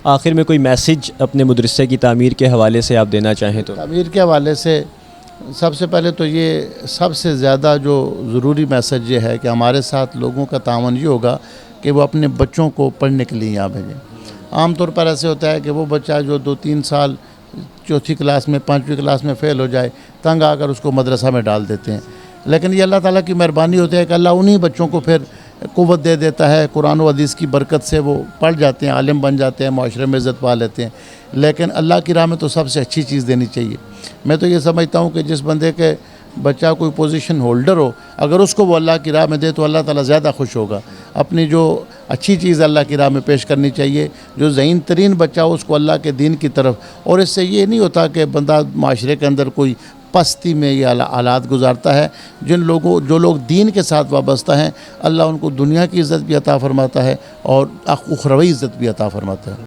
आखिर में कोई मैसेज अपने मदरसे की तामीर के हवाले से आप देना चाहें तो? तामीर के हवाले से सबसे पहले तो ये सबसे ज़्यादा जो ज़रूरी मैसेज ये है कि हमारे साथ लोगों का तावन ये होगा कि वो अपने बच्चों को पढ़ने के लिए यहाँ भेजें। आम तौर पर ऐसे होता है कि वो बच्चा जो 2-3 साल चौथी क्लास में 5वीं क्लास में फ़ेल हो जाए, तंग आकर उसको मदरसा में डाल देते हैं। लेकिन ये अल्लाह ताला की मेहरबानी होती है कि अल्लाह उन्हीं बच्चों को फिर क़ुव्वत दे देता है। कुरान व हदीस की बरकत से वो पढ़ जाते हैं, आलिम बन जाते हैं, माशरे में इज़्ज़त पा लेते हैं। लेकिन अल्लाह की राह में तो सबसे अच्छी चीज़ देनी चाहिए। मैं तो ये समझता हूँ कि जिस बंदे के बच्चा कोई पोजीशन होल्डर हो, अगर उसको वो अल्लाह की राह में दे तो अल्लाह ताला ज़्यादा खुश होगा। अपनी जो अच्छी चीज़ अल्लाह की राह में पेश करनी चाहिए। जो ज़हीन तरीन बच्चा हो उसको अल्लाह के दीन की तरफ, और इससे ये नहीं होता कि बंदा माशरे के अंदर कोई पस्ती में ये हालात गुजारता है। जो लोग दीन के साथ वाबस्ता हैं, अल्लाह उनको दुनिया की इज़्ज़त भी अता फ़रमाता है और उखरवी इज़्ज़त भी अता फ़रमाता है।